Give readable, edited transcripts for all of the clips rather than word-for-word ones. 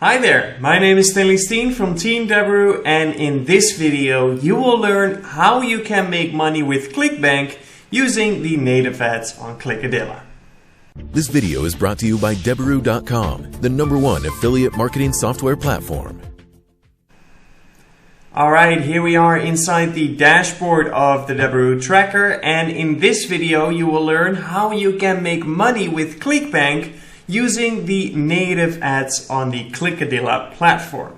Hi there, my name is Stanley Steen from Team Deberoo, and in this video you will learn how you can make money with ClickBank using the native ads on ClickAdilla. This video is brought to you by Deberoo.com, the #1 affiliate marketing software platform. Alright, here we are inside the dashboard of the Deberoo tracker, and in this video you will learn how you can make money with ClickBank using the native ads on the ClickAdilla platform.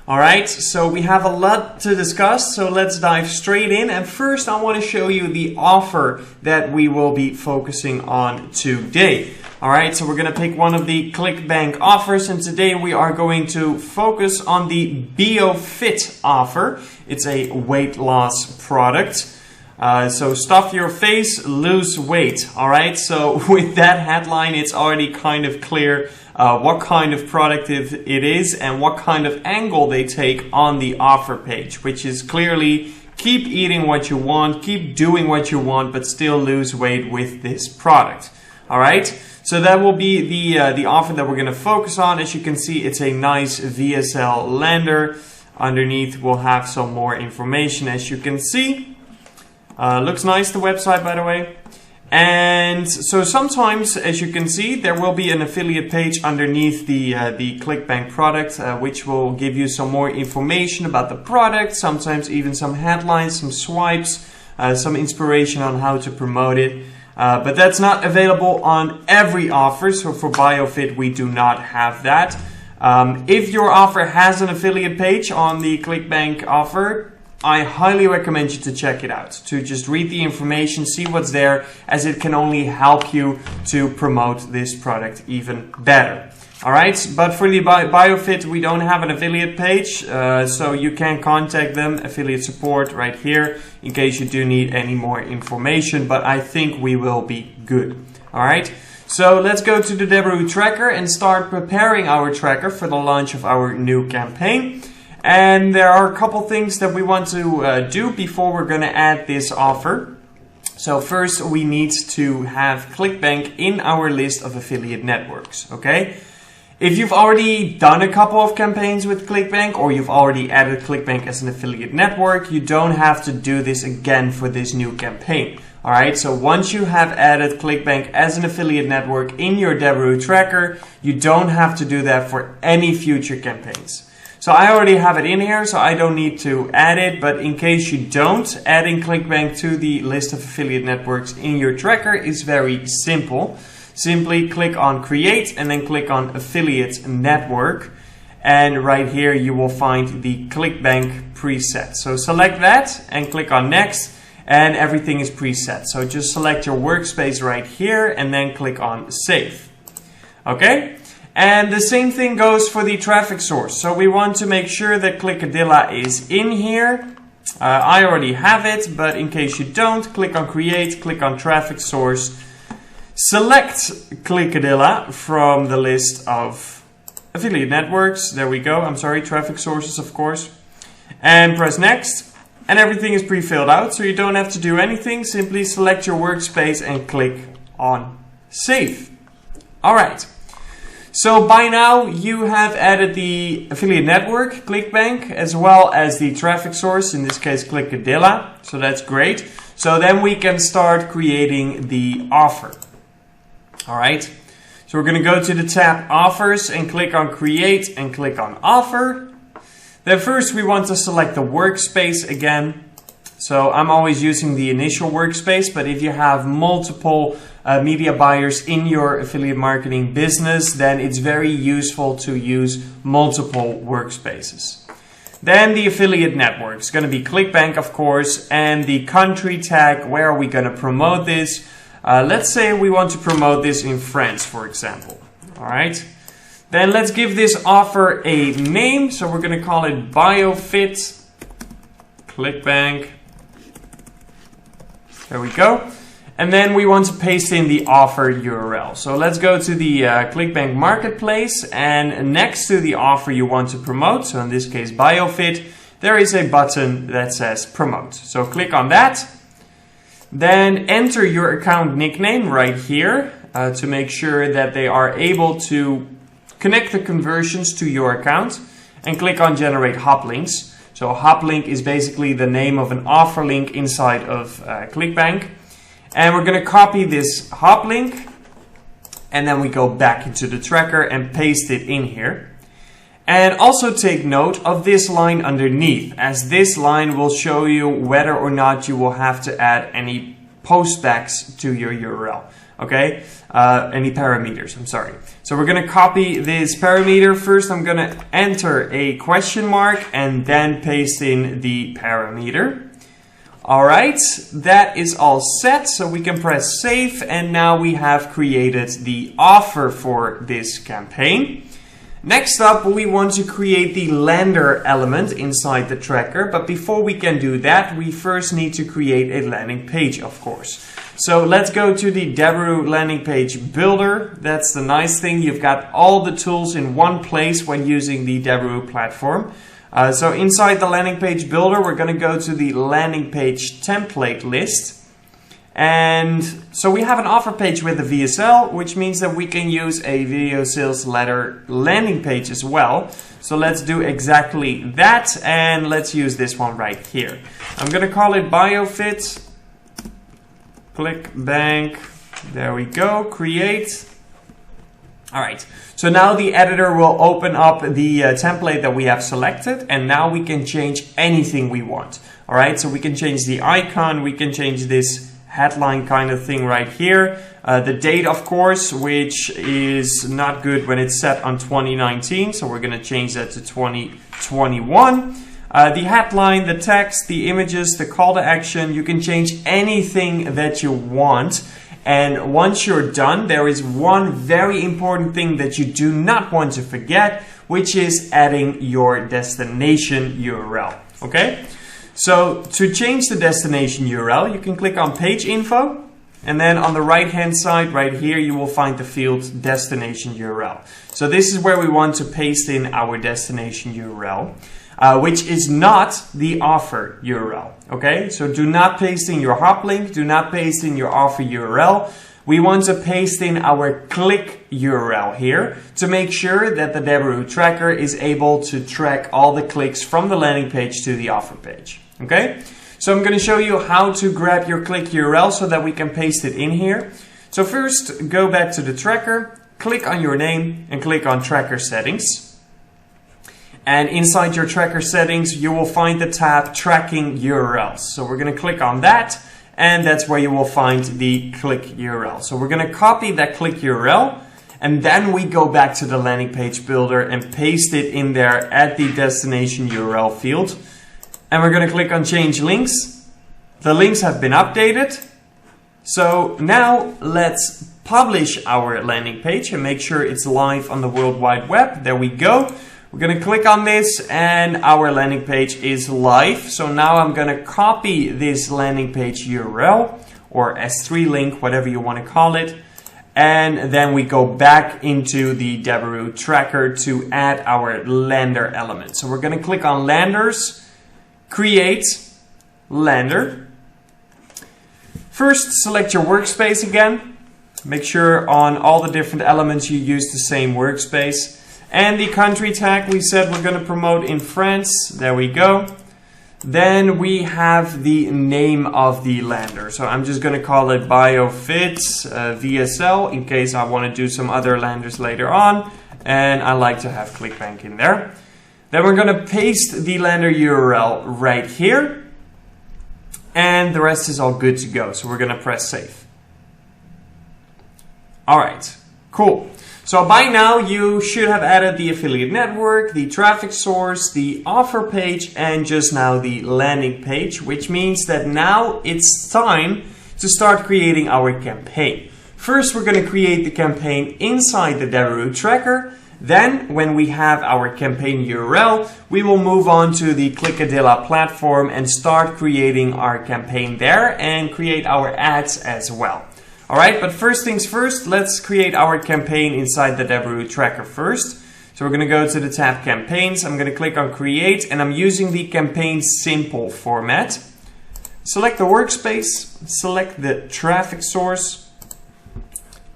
Alright, so we have a lot to discuss, so let's dive straight in. And first I want to show you the offer that we will be focusing on today. Alright, so we're going to pick one of the ClickBank offers, and today we are going to focus on the BoFit offer. It's a weight loss product. So stuff your face, lose weight. Alright, so with that headline it's already kind of clear what kind of product it is and what kind of angle they take on the offer page, which is clearly keep eating what you want, keep doing what you want, but still lose weight with this product. Alright, so that will be the offer that we're going to focus on. As you can see, it's a nice VSL lander. Underneath we'll have some more information, as you can see. Looks nice, the website, by the way. And so sometimes, as you can see, there will be an affiliate page underneath the ClickBank product, which will give you some more information about the product, sometimes even some headlines, some swipes, some inspiration on how to promote it. But that's not available on every offer, so for BoFit we do not have that. If your offer has an affiliate page on the ClickBank offer, I highly recommend you to check it out, to just read the information, see what's there, as it can only help you to promote this product even better. Alright, but for the BoFit we don't have an affiliate page, so you can contact them, affiliate support right here, in case you do need any more information, but I think we will be good. Alright, so let's go to the Deberoo tracker and start preparing our tracker for the launch of our new campaign. And there are a couple things that we want to do before we're going to add this offer. So first we need to have ClickBank in our list of affiliate networks, okay? If you've already done a couple of campaigns with ClickBank, or you've already added ClickBank as an affiliate network, you don't have to do this again for this new campaign. Alright, so once you have added ClickBank as an affiliate network in your Deberoo tracker, you don't have to do that for any future campaigns. So I already have it in here, so I don't need to add it, but in case you don't, adding ClickBank to the list of affiliate networks in your tracker is very simple. Simply click on Create and then click on Affiliate Network, and right here you will find the ClickBank preset. So select that and click on Next, and everything is preset. So just select your workspace right here and then click on Save. Okay? And the same thing goes for the traffic source. So we want to make sure that ClickAdilla is in here. I already have it, but in case you don't, click on Create, click on Traffic Source. Select ClickAdilla from the list of affiliate networks. There we go. I'm sorry, traffic sources, of course. And press Next. And everything is pre-filled out, so you don't have to do anything. Simply select your workspace and click on Save. Alright. So by now you have added the affiliate network, ClickBank, as well as the traffic source, in this case ClickAdilla. So that's great. So then we can start creating the offer. Alright, so we're going to go to the tab Offers and click on Create and click on Offer. Then first we want to select the workspace again. So I'm always using the initial workspace, but if you have multiple media buyers in your affiliate marketing business, then it's very useful to use multiple workspaces. Then the affiliate network is going to be ClickBank, of course, and the country tag. Where are we going to promote this? Let's say we want to promote this in France, for example. All right. Then let's give this offer a name. So we're going to call it BoFit ClickBank. There we go. And then we want to paste in the offer URL. So let's go to the ClickBank marketplace, and next to the offer you want to promote, so in this case BoFit, there is a button that says promote. So click on that. Then enter your account nickname right here to make sure that they are able to connect the conversions to your account, and click on generate hop links. So a hop link is basically the name of an offer link inside of ClickBank. And we're going to copy this hop link, and then we go back into the tracker and paste it in here. And also take note of this line underneath, as this line will show you whether or not you will have to add any postbacks to your URL. Okay, any parameters, I'm sorry. So we're going to copy this parameter. First, I'm going to enter a question mark and then paste in the parameter. All right, that is all set. So we can press save, and now we have created the offer for this campaign. Next up, we want to create the lander element inside the tracker. But before we can do that, we first need to create a landing page, of course. So let's go to the Deberoo landing page builder. That's the nice thing. You've got all the tools in one place when using the Deberoo platform. So inside the landing page builder, we're going to go to the landing page template list. And so we have an offer page with a VSL, which means that we can use a video sales letter landing page as well. So let's do exactly that, and let's use this one right here. I'm going to call it BoFit. ClickBank, there we go, create. All right, so now the editor will open up the template that we have selected, and now we can change anything we want. All right, so we can change the icon, we can change this headline kind of thing right here. The date, of course, which is not good when it's set on 2019, so we're gonna change that to 2021. The headline, the text, the images, the call to action, you can change anything that you want. And once you're done, there is one very important thing that you do not want to forget, which is adding your destination URL. Okay? So to change the destination URL, you can click on page info, and then on the right hand side right here, you will find the field destination URL. So this is where we want to paste in our destination URL. Which is not the offer URL. Okay, so do not paste in your hop link, do not paste in your offer URL. We want to paste in our click URL here to make sure that the Deberoo tracker is able to track all the clicks from the landing page to the offer page. Okay, so I'm going to show you how to grab your click URL so that we can paste it in here. So first, go back to the tracker, click on your name, and click on tracker settings. And inside your tracker settings, you will find the tab tracking URLs. So we're going to click on that, and that's where you will find the click URL. So we're going to copy that click URL, and then we go back to the landing page builder and paste it in there at the destination URL field. And we're going to click on change links. The links have been updated. So now let's publish our landing page and make sure it's live on the World Wide Web. There we go. We're going to click on this, and our landing page is live. So now I'm going to copy this landing page URL or S3 link, whatever you want to call it. And then we go back into the Deberoo tracker to add our lander element. So we're going to click on landers, create lander. First, select your workspace again. Make sure on all the different elements you use the same workspace. And the country tag, we said we're going to promote in France. There we go. Then we have the name of the lander. So I'm just going to call it BoFit VSL in case I want to do some other landers later on. And I like to have ClickBank in there. Then we're going to paste the lander URL right here. And the rest is all good to go. So we're going to press save. All right, cool. So by now you should have added the affiliate network, the traffic source, the offer page, and just now the landing page, which means that now it's time to start creating our campaign. First, we're going to create the campaign inside the Deberoo tracker. Then, when we have our campaign URL, we will move on to the ClickAdilla platform and start creating our campaign there and create our ads as well. Alright, but first things first, let's create our campaign inside the Deberoo tracker first. So we're going to go to the tab campaigns. I'm going to click on create, and I'm using the campaign simple format. Select the workspace, select the traffic source.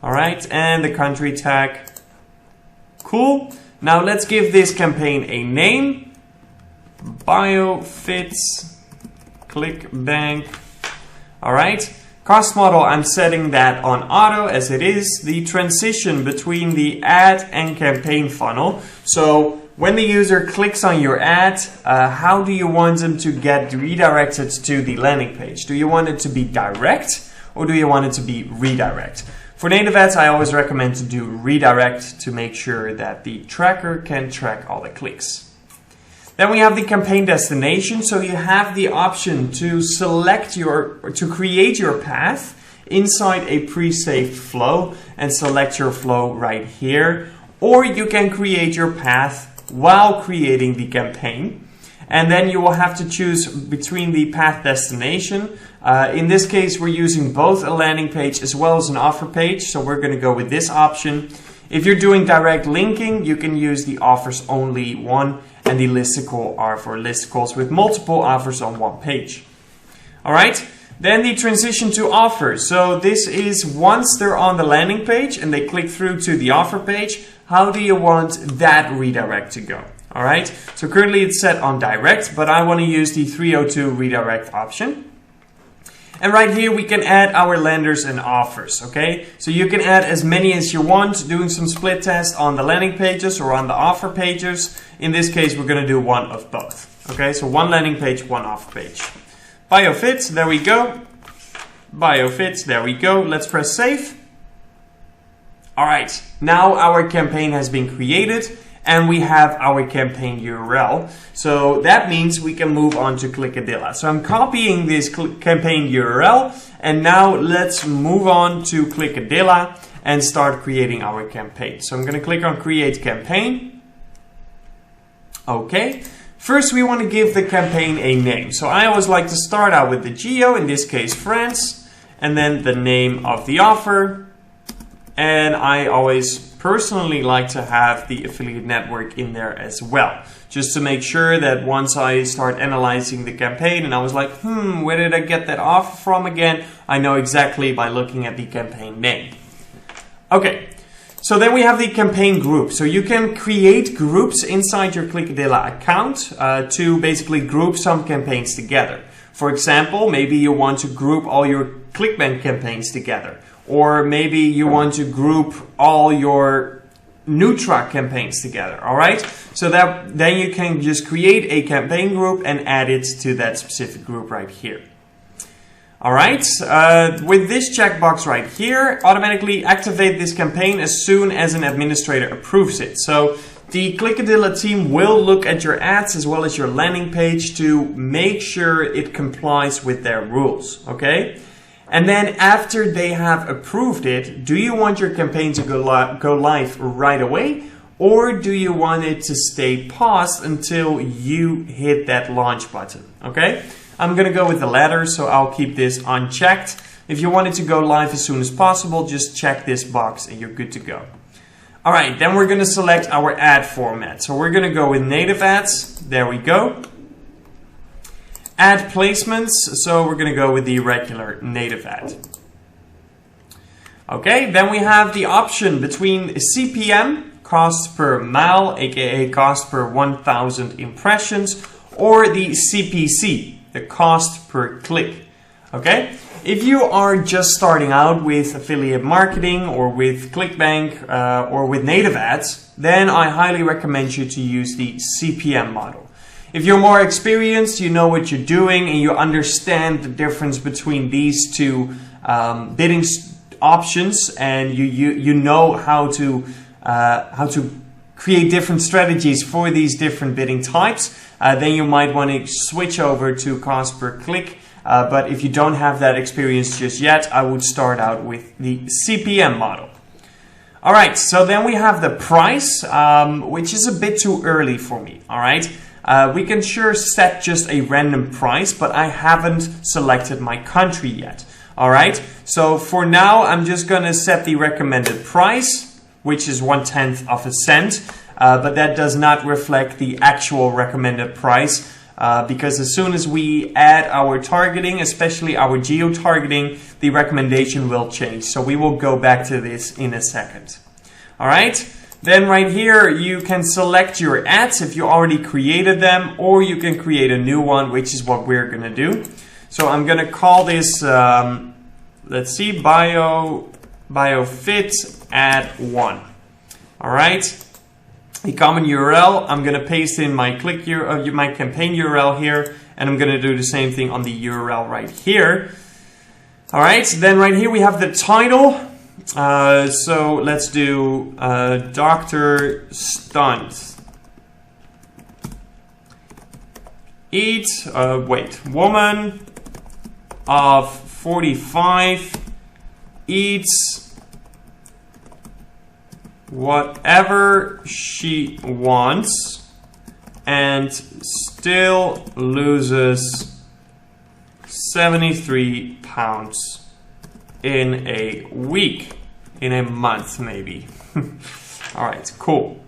Alright, and the country tag. Cool. Now let's give this campaign a name. BoFit ClickBank. Alright. Cost model, I'm setting that on auto as it is. The transition between the ad and campaign funnel. So when the user clicks on your ad, how do you want them to get redirected to the landing page? Do you want it to be direct or do you want it to be redirect? For native ads, I always recommend to do redirect to make sure that the tracker can track all the clicks. Then we have the campaign destination. So you have the option to to create your path inside a pre-saved flow and select your flow right here. Or you can create your path while creating the campaign. And then you will have to choose between the path destination. In this case, we're using both a landing page as well as an offer page. So we're going to go with this option. If you're doing direct linking, you can use the offers only one, and the listicle are for listicles with multiple offers on one page. All right. Then the transition to offers. So this is once they're on the landing page and they click through to the offer page, how do you want that redirect to go? All right. So currently it's set on direct, but I want to use the 302 redirect option. And right here we can add our lenders and offers, okay? So you can add as many as you want, doing some split test on the landing pages or on the offer pages. In this case, we're gonna do one of both, okay? So one landing page, one offer page. BoFit, there we go. BoFit, there we go. Let's press save. All right, now our campaign has been created and we have our campaign URL. So that means we can move on to ClickAdilla. So I'm copying this campaign URL and now let's move on to ClickAdilla and start creating our campaign. So I'm gonna click on create campaign. Okay, first we wanna give the campaign a name. So I always like to start out with the geo, in this case France, and then the name of the offer. And I always personally like to have the affiliate network in there as well, just to make sure that once I start analyzing the campaign and I was like, where did I get that offer from again? I know exactly by looking at the campaign name. Okay, so then we have the campaign group. So you can create groups inside your ClickAdilla account to basically group some campaigns together. For example, maybe you want to group all your ClickBank campaigns together. Or maybe you want to group all your new truck campaigns together, all right? So that then you can just create a campaign group and add it to that specific group right here. All right, with this checkbox right here, automatically activate this campaign as soon as an administrator approves it. So the ClickAdilla team will look at your ads as well as your landing page to make sure it complies with their rules, okay? And then after they have approved it, do you want your campaign to go live right away? Or do you want it to stay paused until you hit that launch button? Okay, I'm gonna go with the latter, so I'll keep this unchecked. If you want it to go live as soon as possible, just check this box and you're good to go. All right, then we're gonna select our ad format. So we're gonna go with native ads. There we go. Ad placements, so we're going to go with the regular native ad. Okay, then we have the option between CPM, cost per mile, aka cost per 1,000 impressions, or the CPC, the cost per click. Okay, if you are just starting out with affiliate marketing or with ClickBank or with native ads, then I highly recommend you to use the CPM model. If you're more experienced, you know what you're doing and you understand the difference between these two bidding options, and you know how to create different strategies for these different bidding types, then you might want to switch over to cost per click. But if you don't have that experience just yet, I would start out with the CPM model. All right, so then we have the price, which is a bit too early for me. All right. We can sure set just a random price, but I haven't selected my country yet. All right, so for now, I'm just gonna set the recommended price, which is 1/10 of a cent, but that does not reflect the actual recommended price because as soon as we add our targeting, especially our geo-targeting, the recommendation will change. So we will go back to this in a second. All right. Then right here, you can select your ads if you already created them, or you can create a new one, which is what we're gonna do. So I'm gonna call this, let's see, BoFit ad 1. All right. The common URL, I'm gonna paste in my ClickUrl, my campaign URL here, and I'm gonna do the same thing on the URL right here. All right. Then right here we have the title. So let's do Dr. Stunt. Woman of 45 eats whatever she wants and still loses 73 pounds in a week, in a month maybe. All right, cool.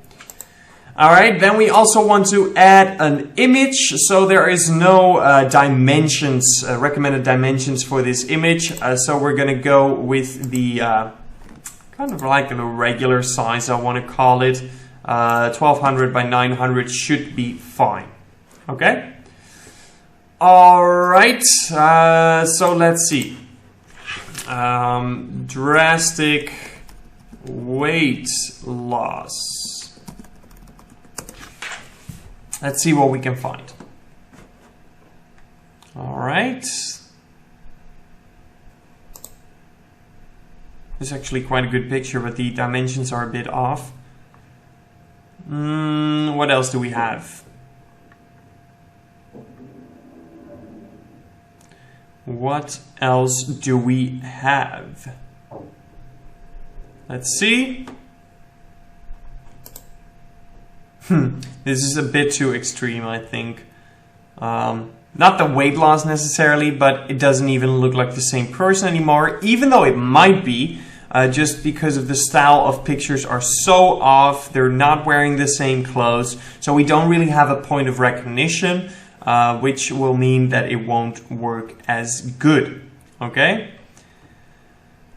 All right, then we also want to add an image. So there is no dimensions, recommended dimensions for this image. So we're gonna go with the kind of like a regular size, I want to call it. 1200 by 900 should be fine. Okay. All right. So let's see. Drastic weight loss. Let's see what we can find. All right. This is actually quite a good picture, but the dimensions are a bit off. What else do we have? What else do we have? Let's see. This is a bit too extreme, I think. Not the weight loss necessarily, but it doesn't even look like the same person anymore, even though it might be, just because of the style of pictures are so off. They're not wearing the same clothes, so we don't really have a point of recognition, which will mean that it won't work as good. Okay?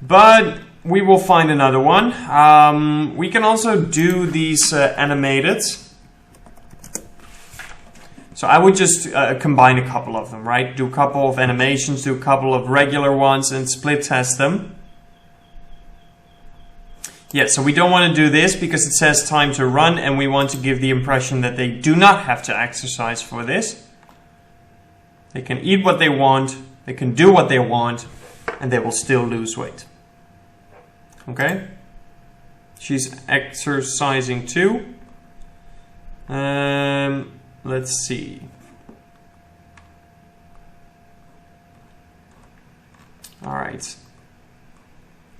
But we will find another one. We can also do these animated. So I would just combine a couple of them, right? Do a couple of animations, do a couple of regular ones, and split test them. Yeah, so we don't want to do this because it says time to run, and we want to give the impression that they do not have to exercise for this. They can eat what they want, they can do what they want, and they will still lose weight. Okay? She's exercising too. Let's see. All right.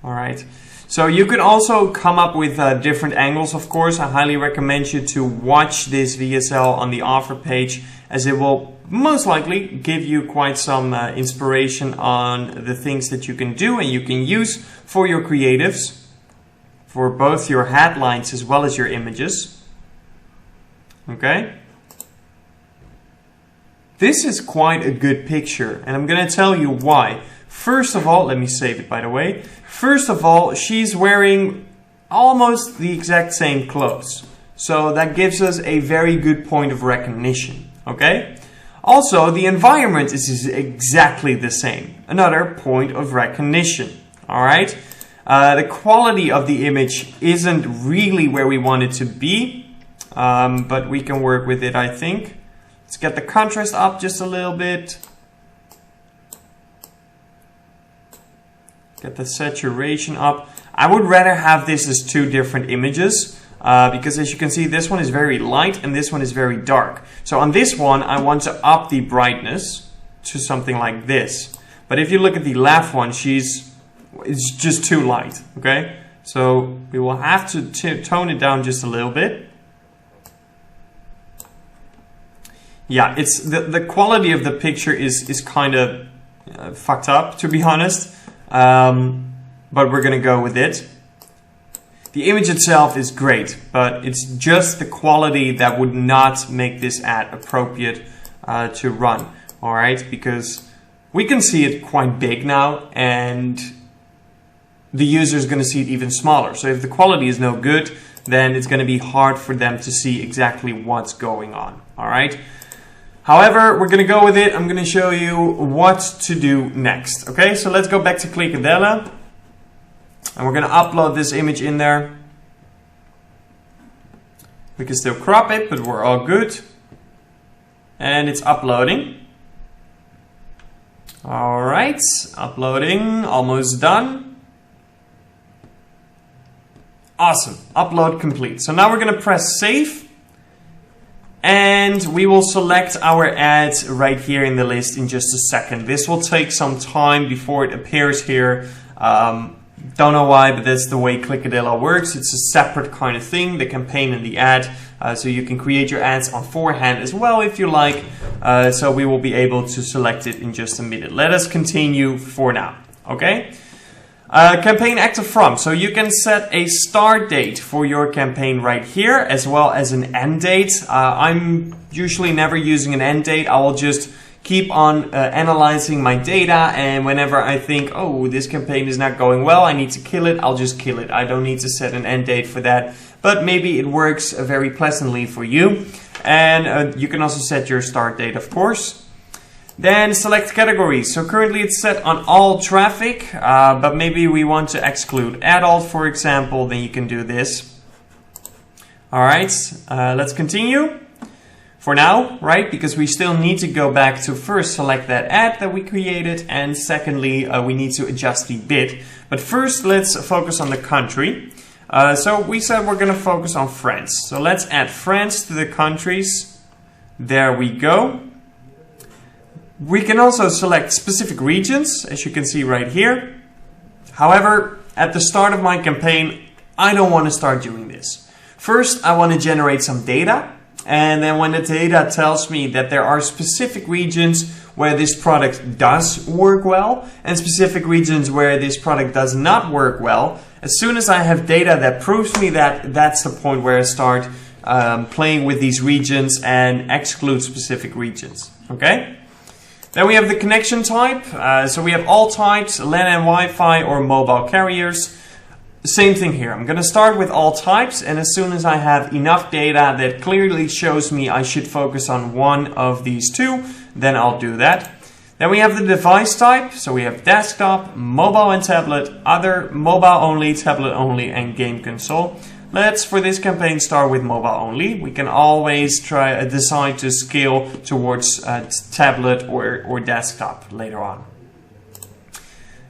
All right. So you could also come up with different angles, of course. I highly recommend you to watch this VSL on the offer page, as it will most likely give you quite some inspiration on the things that you can do and you can use for your creatives, for both your headlines as well as your images. Okay? This is quite a good picture, and I'm going to tell you why. First of all, let me save it by the way. First of all, she's wearing almost the exact same clothes. So that gives us a very good point of recognition. Okay? Also, the environment is exactly the same. Another point of recognition. Alright? The quality of the image isn't really where we want it to be. But we can work with it, I think. Let's get the contrast up just a little bit. Get the saturation up. I would rather have this as two different images because as you can see, this one is very light and this one is very dark. So on this one, I want to up the brightness to something like this. But if you look at the left one, it's just too light. Okay, so we will have to tone it down just a little bit. Yeah, it's the quality of the picture is kind of fucked up, to be honest. But we're gonna go with it. The image itself is great, but it's just the quality that would not make this ad appropriate to run. All right, because we can see it quite big now, and the user is going to see it even smaller. So if the quality is no good, then it's going to be hard for them to see exactly what's going on. All right. However, we're going to go with it. I'm going to show you what to do next. Okay, so let's go back to ClickAdilla. And we're going to upload this image in there. We can still crop it, but we're all good. And it's uploading. All right, uploading, almost done. Awesome, upload complete. So now we're going to press save. And we will select our ad right here in the list in just a second. This will take some time before it appears here. Don't know why, but that's the way ClickAdilla works. It's a separate kind of thing, the campaign and the ad. So you can create your ads on forehand as well if you like. So we will be able to select it in just a minute. Let us continue for now, okay? Campaign active from. So you can set a start date for your campaign right here, as well as an end date. I'm usually never using an end date. I will just keep on analyzing my data, and whenever I think, oh, this campaign is not going well, I need to kill it, I'll just kill it. I don't need to set an end date for that, but maybe it works very pleasantly for you. And you can also set your start date, of course. Then select categories. So currently it's set on all traffic, but maybe we want to exclude adult, for example, then you can do this. All right, let's continue. For now, right, because we still need to go back to first select that ad that we created, and secondly, we need to adjust the bid. But first, let's focus on the country. So we said we're going to focus on France. So let's add France to the countries. There we go. We can also select specific regions, as you can see right here. However, at the start of my campaign, I don't want to start doing this. First, I want to generate some data. And then when the data tells me that there are specific regions where this product does work well and specific regions where this product does not work well, as soon as I have data that proves me that, that's the point where I start playing with these regions and exclude specific regions. Okay? Then we have the connection type. So we have all types, LAN and Wi-Fi or mobile carriers. Same thing here. I'm going to start with all types, and as soon as I have enough data that clearly shows me I should focus on one of these two, then I'll do that. Then we have the device type. So we have desktop, mobile and tablet, other, mobile only, tablet only, and game console. Let's, for this campaign, start with mobile only. We can always try decide to scale towards tablet or desktop later on.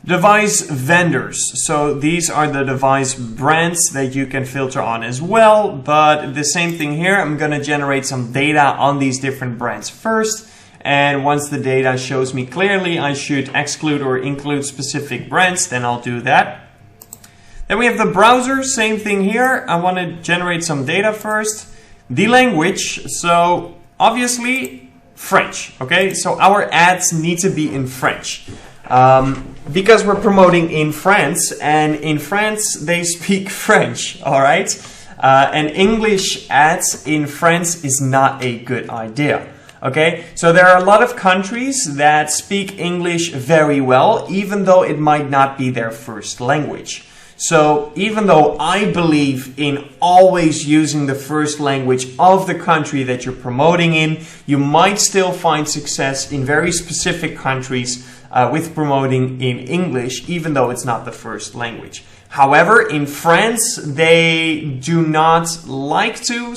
Device vendors. So these are the device brands that you can filter on as well. But the same thing here. I'm going to generate some data on these different brands first. And once the data shows me clearly I should exclude or include specific brands, then I'll do that. Then we have the browser, same thing here. I want to generate some data first. The language, so obviously French, okay? So our ads need to be in French. Because we're promoting in France, and in France they speak French, all right? And English ads in France is not a good idea. Okay, so there are a lot of countries that speak English very well, even though it might not be their first language. So even though I believe in always using the first language of the country that you're promoting in, you might still find success in very specific countries with promoting in English, even though it's not the first language. However, in France, they do not like to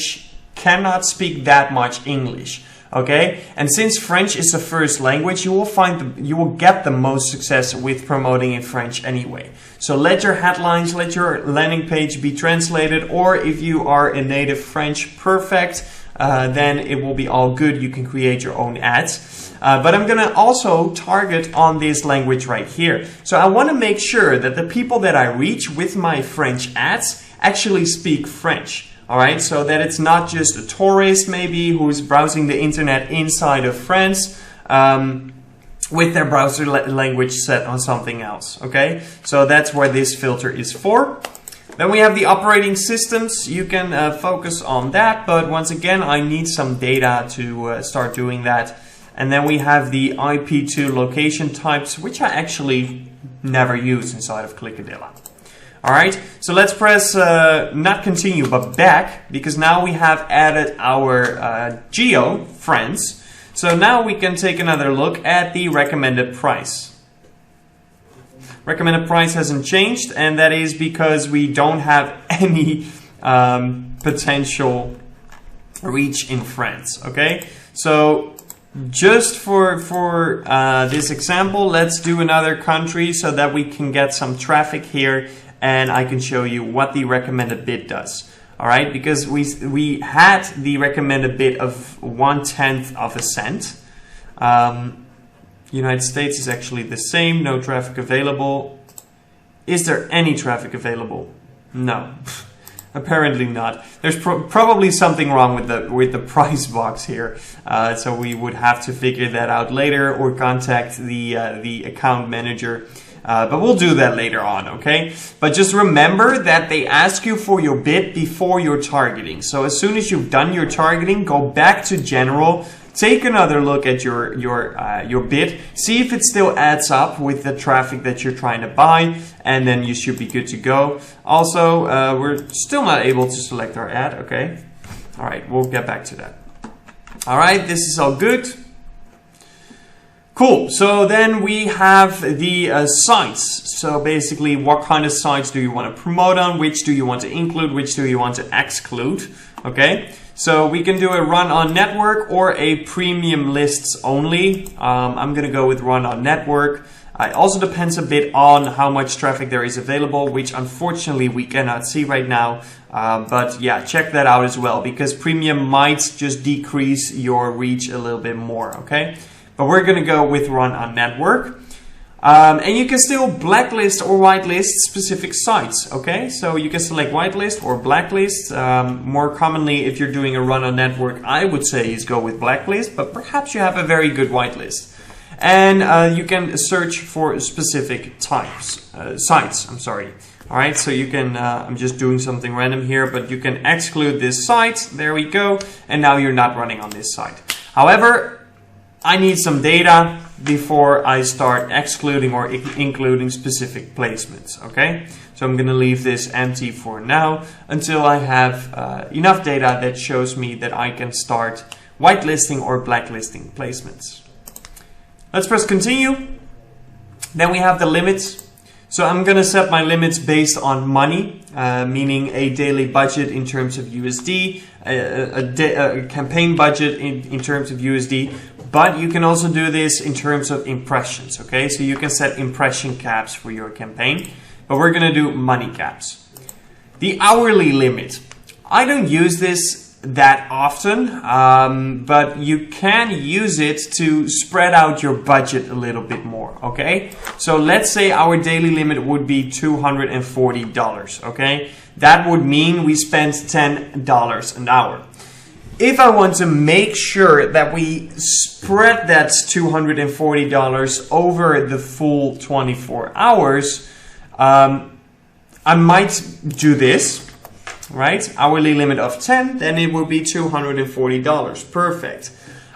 / cannot speak that much English. Okay, and since French is the first language, you will get the most success with promoting in French anyway. So let your headlines, let your landing page be translated, or if you are a native French, perfect, then it will be all good. You can create your own ads. But I'm gonna also target on this language right here. So I want to make sure that the people that I reach with my French ads actually speak French. All right, so that it's not just a tourist maybe who's browsing the internet inside of France with their browser language set on something else. Okay, so that's where this filter is for. Then we have the operating systems. You can focus on that, but once again, I need some data to start doing that. And then we have the IP2 location types, which I actually never use inside of ClickAdilla. All right, so let's press not continue but back, because now we have added our geo friends. So now we can take another look at the recommended price. Recommended price hasn't changed, and that is because we don't have any potential reach in France. Okay, so just for this example, let's do another country so that we can get some traffic here, and I can show you what the recommended bid does. All right, because we had the recommended bid of 1/10 of a cent. United States is actually the same. No traffic available. Is there any traffic available? No. Apparently not. There's probably something wrong with the price box here, so we would have to figure that out later or contact the account manager. But we'll do that later on, okay? But just remember that they ask you for your bid before your targeting. So as soon as you've done your targeting, go back to general. Take another look at your bid, see if it still adds up with the traffic that you're trying to buy, and then you should be good to go. Also, we're still not able to select our ad, okay? All right, we'll get back to that. All right, this is all good. Cool, so then we have the sites. So basically, what kind of sites do you want to promote on? Which do you want to include? Which do you want to exclude? Okay, so we can do a run on network or a premium lists only. I'm going to go with run on network. It also depends a bit on how much traffic there is available, which unfortunately we cannot see right now. But yeah, check that out as well, because premium might just decrease your reach a little bit more, okay? But we're going to go with run on network. And you can still blacklist or whitelist specific sites, okay? So you can select whitelist or blacklist. More commonly, if you're doing a run on network, I would say is go with blacklist, but perhaps you have a very good whitelist. And you can search for specific sites, I'm sorry. All right, so you can, I'm just doing something random here, but you can exclude this site. There we go. And now you're not running on this site. However, I need some data before I start excluding or including specific placements, okay? So I'm gonna leave this empty for now until I have enough data that shows me that I can start whitelisting or blacklisting placements. Let's press continue. Then we have the limits. So I'm gonna set my limits based on money, meaning a daily budget in terms of USD, a campaign budget in terms of USD, but you can also do this in terms of impressions, okay? So you can set impression caps for your campaign, but we're gonna do money caps. The hourly limit. I don't use this that often, but you can use it to spread out your budget a little bit more, okay? So let's say our daily limit would be $240, okay? That would mean we spend $10 an hour. If I want to make sure that we spread that $240 over the full 24 hours, I might do this. Right? Hourly limit of 10, then it will be $240. Perfect.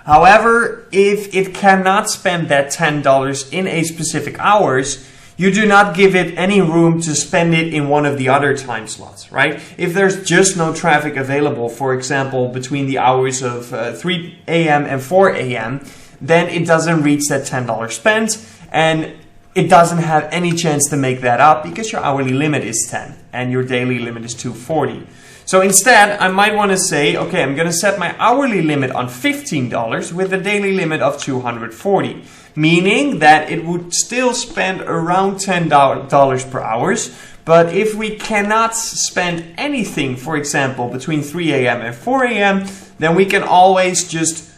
However, if it cannot spend that $10 in a specific hours, you do not give it any room to spend it in one of the other time slots, right? If there's just no traffic available, for example, between the hours of 3 a.m. and 4 a.m., then it doesn't reach that $10 spent, and it doesn't have any chance to make that up because your hourly limit is 10 and your daily limit is 240. So instead, I might want to say, okay, I'm going to set my hourly limit on $15 with a daily limit of 240, meaning that it would still spend around $10 per hour. But if we cannot spend anything, for example, between 3 a.m. and 4 a.m., then we can always just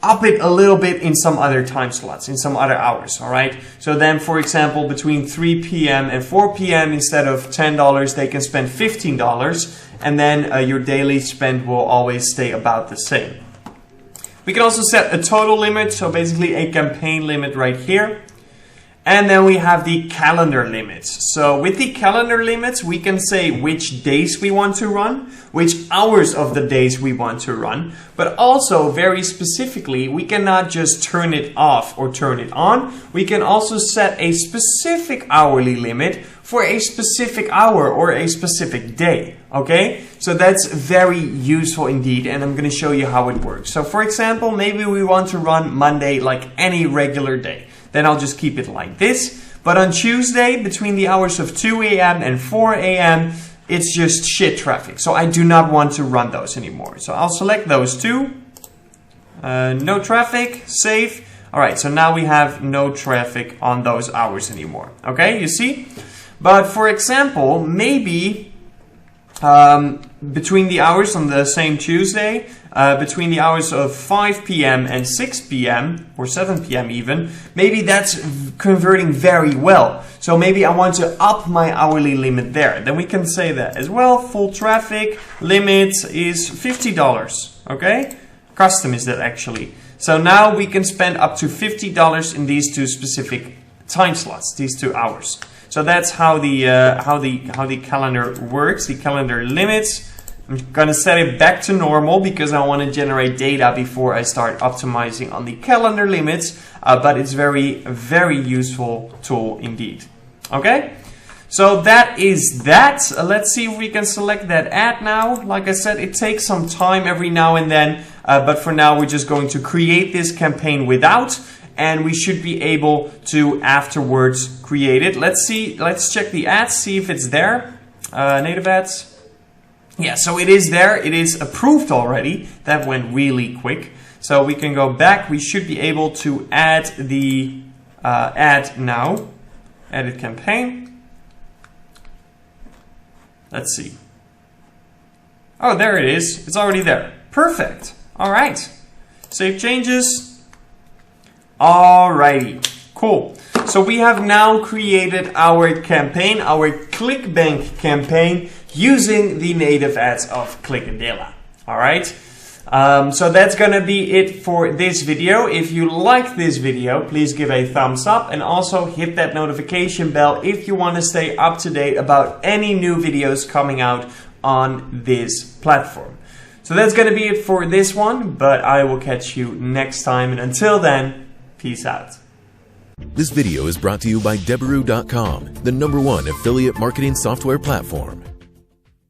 up it a little bit in some other time slots, in some other hours, all right? So then, for example, between 3 p.m. and 4 p.m., instead of $10, they can spend $15, and then your daily spend will always stay about the same. We can also set a total limit, so basically a campaign limit right here. And then we have the calendar limits. So with the calendar limits, we can say which days we want to run, which hours of the days we want to run, but also very specifically, we cannot just turn it off or turn it on. We can also set a specific hourly limit for a specific hour or a specific day. Okay, so that's very useful indeed, and I'm going to show you how it works. So for example, maybe we want to run Monday like any regular day. Then I'll just keep it like this. But on Tuesday, between the hours of 2 a.m. and 4 a.m., it's just shit traffic. So I do not want to run those anymore. So I'll select those two. No traffic, save. All right, so now we have no traffic on those hours anymore. Okay, you see? But for example, maybe between the hours on the same Tuesday, between the hours of 5 p.m. and 6 p.m. or 7 p.m. even, maybe that's converting very well. So maybe I want to up my hourly limit there. Then we can say that as well. Full traffic limit is $50. Okay? Custom is that actually. So now we can spend up to $50 in these two specific time slots, these 2 hours. So that's how the calendar works, the calendar limits. I'm gonna set it back to normal because I want to generate data before I start optimizing on the calendar limits. But it's very useful tool indeed. Okay, so that is that. Let's see if we can select that ad now. Like I said, it takes some time every now and then, but for now we're just going to create this campaign without. And we should be able to afterwards create it. Let's see, let's check the ads, see if it's there. Native ads. Yeah, so it is there. It is approved already. That went really quick. So we can go back. We should be able to add the ad now. Edit campaign. Let's see. Oh, there it is. It's already there. Perfect. All right. Save changes. Alrighty, cool. So we have now created our campaign, our ClickBank campaign, using the native ads of ClickAdilla. Alright, so that's gonna be it for this video. If you like this video, please give a thumbs up and also hit that notification bell if you want to stay up to date about any new videos coming out on this platform. So that's gonna be it for this one, but I will catch you next time, and until then, peace out. This video is brought to you by Deberoo.com, the #1 affiliate marketing software platform.